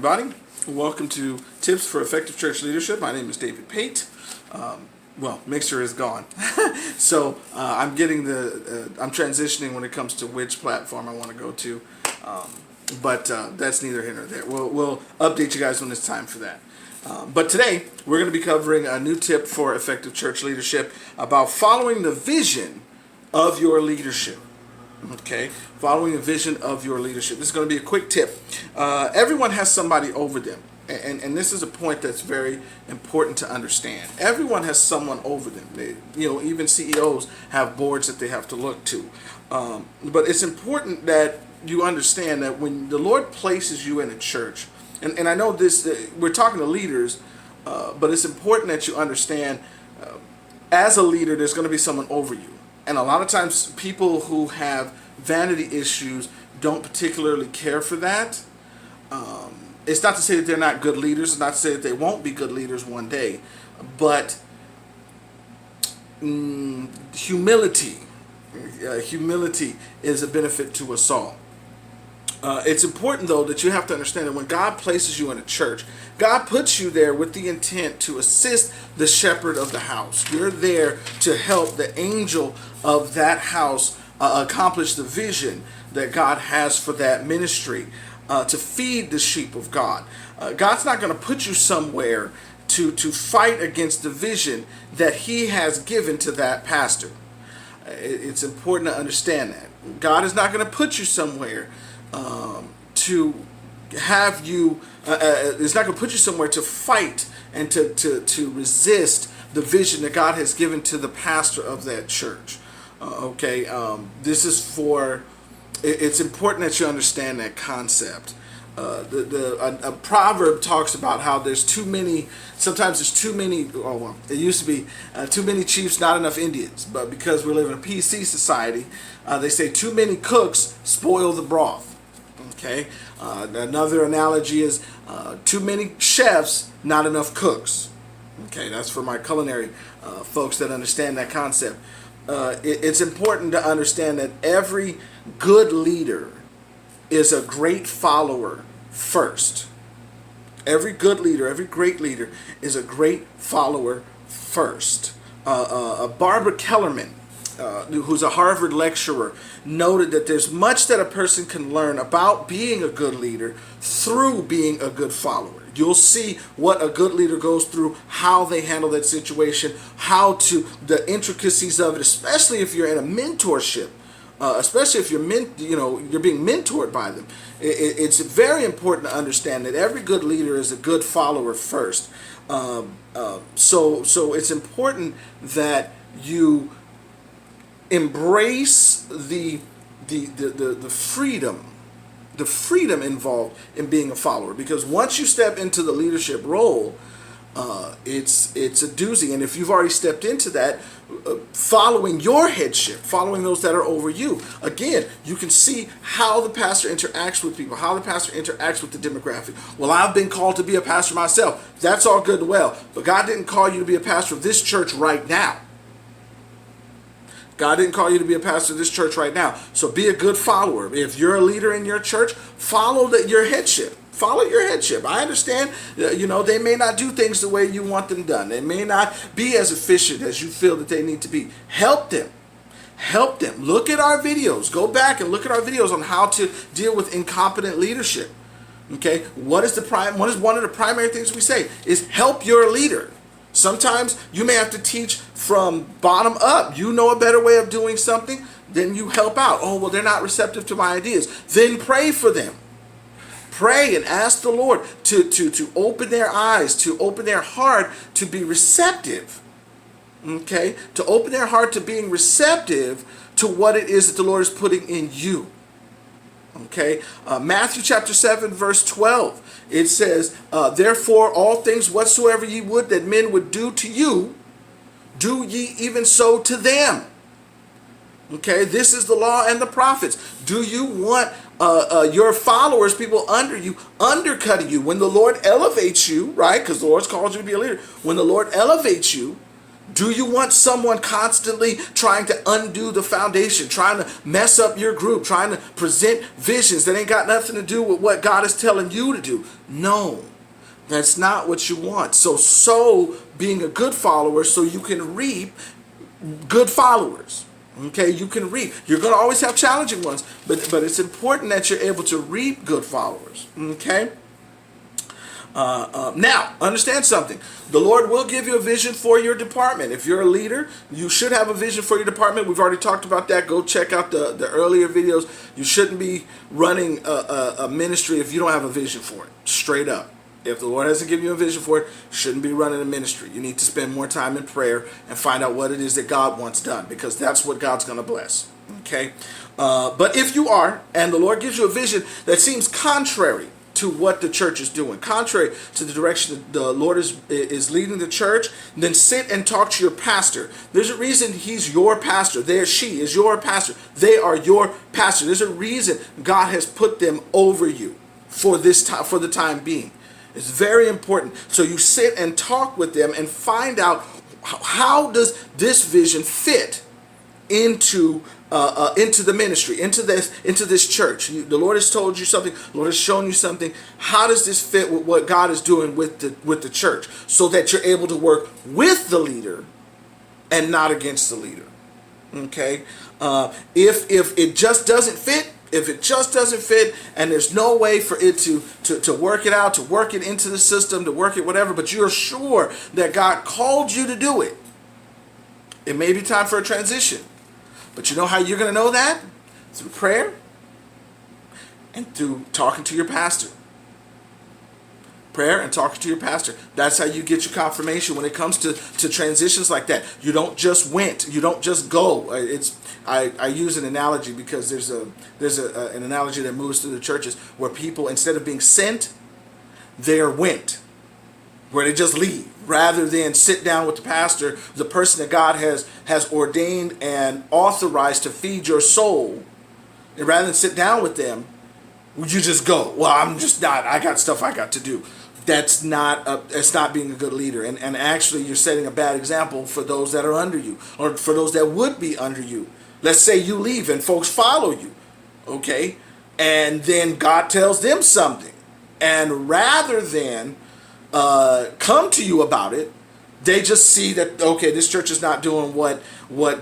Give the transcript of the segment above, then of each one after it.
everybody. Welcome to Tips for Effective Church Leadership. My name is David Pate. Mixer is gone. So I'm transitioning when it comes to which platform I want to go to. But that's neither here nor there. We'll update you guys when it's time for that. But today, we're going to be covering a new tip for effective church leadership about following the vision of your leadership. Okay, following the vision of your leadership. This is going to be a quick tip. Everyone has somebody over them. And this is a point that's very important to understand. Everyone has someone over them. Even CEOs have boards that they have to look to. But it's important that you understand that when the Lord places you in a church, and I know this, we're talking to leaders, but it's important that you understand as a leader, there's going to be someone over you. And a lot of times people who have vanity issues don't particularly care for that. It's not to say that they're not good leaders. It's not to say that they won't be good leaders one day. But humility is a benefit to us all. It's important, though, that you have to understand that when God places you in a church, God puts you there with the intent to assist the shepherd of the house. You're there to help the angel of that house accomplish the vision that God has for that ministry, to feed the sheep of God. God's not going to put you somewhere to fight against the vision that He has given to that pastor. It's important to understand that. God is not going to put you somewhere to have you, it's not going to put you somewhere to fight and to resist the vision that God has given to the pastor of that church. This is it's important that you understand that concept. A proverb talks about how sometimes there's too many, it used to be too many chiefs, not enough Indians. But because we live in a PC society, they say too many cooks spoil the broth. Okay. Another analogy is too many chefs, not enough cooks. Okay, that's for my culinary folks that understand that concept. It's important to understand that every good leader is a great follower first. Every good leader, every great leader is a great follower first. Barbara Kellerman, who's a Harvard lecturer, noted that there's much that a person can learn about being a good leader through being a good follower. You'll see what a good leader goes through, how they handle that situation, the intricacies of it, especially if you're in a mentorship, especially if you're being mentored by them. It's very important to understand that every good leader is a good follower first. So it's important that you embrace the freedom involved in being a follower, because once you step into the leadership role, it's a doozy. And if you've already stepped into that, following your headship, following those that are over you, again, you can see how the pastor interacts with people, how the pastor interacts with the demographic. Well, I've been called to be a pastor myself. That's all good and well, but God didn't call you to be a pastor of this church right now. God didn't call you to be a pastor of this church right now. So be a good follower. If you're a leader in your church, follow your headship. Follow your headship. I understand, they may not do things the way you want them done. They may not be as efficient as you feel that they need to be. Help them. Help them. Look at our videos. Go back and look at our videos on how to deal with incompetent leadership. Okay? What is one of the primary things we say is help your leader. Sometimes you may have to teach from bottom up. You know a better way of doing something, then you help out. Oh, well, they're not receptive to my ideas. Then pray for them. Pray and ask the Lord to open their eyes, to open their heart to be receptive. Okay? To open their heart to being receptive to what it is that the Lord is putting in you. Okay, Matthew chapter 7 verse 12, it says, therefore all things whatsoever ye would that men would do to you, do ye even so to them. Okay, this is the law and the prophets. Do you want your followers, people under you, undercutting you? When the Lord elevates you, right, because the Lord's called you to be a leader, when the Lord elevates you, Do you want someone constantly trying to undo the foundation, trying to mess up your group, trying to present visions that ain't got nothing to do with what God is telling you to do? No, that's not what you want. So being a good follower so you can reap good followers. Okay, you can reap. You're going to always have challenging ones, but it's important that you're able to reap good followers. Okay. Now, understand something. The Lord will give you a vision for your department. If you're a leader, you should have a vision for your department. We've already talked about that. Go check out the earlier videos. You shouldn't be running a ministry if you don't have a vision for it. Straight up. If the Lord hasn't given you a vision for it, you shouldn't be running a ministry. You need to spend more time in prayer and find out what it is that God wants done, because that's what God's going to bless. Okay? But if you are, and the Lord gives you a vision that seems contrary to what the church is doing, contrary to the direction that the Lord is leading the church, then sit and talk to your pastor. There's a reason he's your pastor. She is your pastor. They are your pastor. There's a reason God has put them over you for this time, for the time being. It's very important. So you sit and talk with them and find out, how does this vision fit into the ministry, into this church. The Lord has told you something. The Lord has shown you something. How does this fit with what God is doing with the church, so that you're able to work with the leader and not against the leader? Okay. If it just doesn't fit, and there's no way for it to work it out, to work it into the system, to work it whatever, but you're sure that God called you to do it, it may be time for a transition. But you know how you're going to know that? Through prayer and through talking to your pastor. Prayer and talking to your pastor. That's how you get your confirmation when it comes to transitions like that. You don't just went. You don't just go. I use an analogy because there's an analogy that moves through the churches where people, instead of being sent, they're went. Where they just leave, rather than sit down with the pastor, the person that God has ordained and authorized to feed your soul. And rather than sit down with them, you just go. Well, I got stuff I got to do. That's not being a good leader. And actually, you're setting a bad example for those that are under you, or for those that would be under you. Let's say you leave and folks follow you, okay? And then God tells them something. And rather than come to you about it, they just see that, okay, this church is not doing what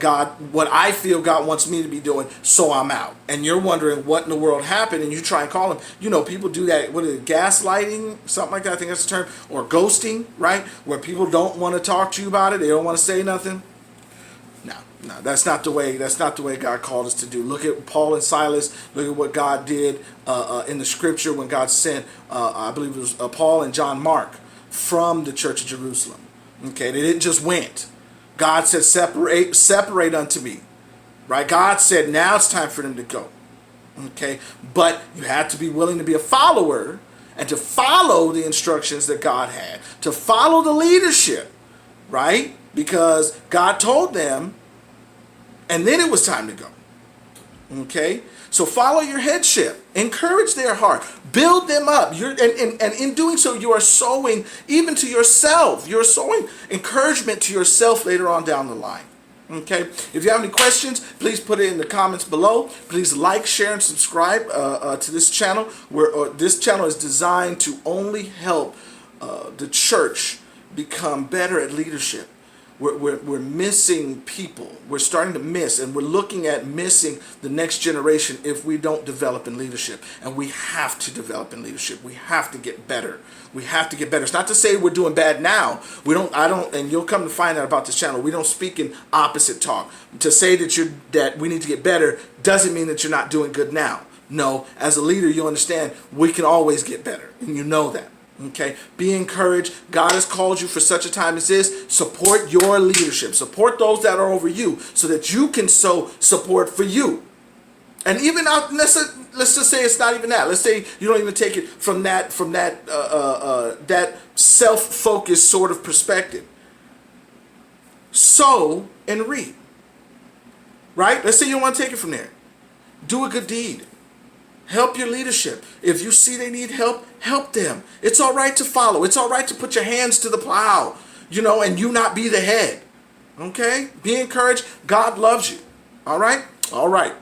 I feel God wants me to be doing, so I'm out. And you're wondering what in the world happened, and you try and call them. You know, people do that. What is it, gaslighting, something like that? I think that's the term. Or ghosting, right? Where people don't want to talk to you about it. They don't want to say nothing. No, that's not the way God called us to do. Look at Paul and Silas. Look at what God did in the scripture when God sent, I believe it was Paul and John Mark from the church of Jerusalem. Okay, they didn't just went. God said, separate unto me. Right? God said, now it's time for them to go. Okay, but you had to be willing to be a follower and to follow the instructions that God had, to follow the leadership, right? Because God told them, and then it was time to go. Okay? So follow your headship. Encourage their heart. Build them up. And in doing so, you are sowing even to yourself. You're sowing encouragement to yourself later on down the line. Okay? If you have any questions, please put it in the comments below. Please like, share, and subscribe to this channel. This channel is designed to only help the church become better at leadership. We're missing people. We're starting to miss, and we're looking at missing the next generation if we don't develop in leadership. And we have to develop in leadership. We have to get better. We have to get better. It's not to say we're doing bad now. And you'll come to find out about this channel. We don't speak in opposite talk. To say that we need to get better doesn't mean that you're not doing good now. No, as a leader, you understand we can always get better, and you know that. Okay, be encouraged. God has called you for such a time as this. Support your leadership. Support those that are over you, so that you can sow support for you. And even out, let's just say it's not even that. Let's say you don't even take it from that that self-focused sort of perspective. Sow and reap. Right? Let's say you don't want to take it from there. Do a good deed. Help your leadership. If you see they need help, help them. It's all right to follow. It's all right to put your hands to the plow, and you not be the head. Okay? Be encouraged. God loves you. All right? All right.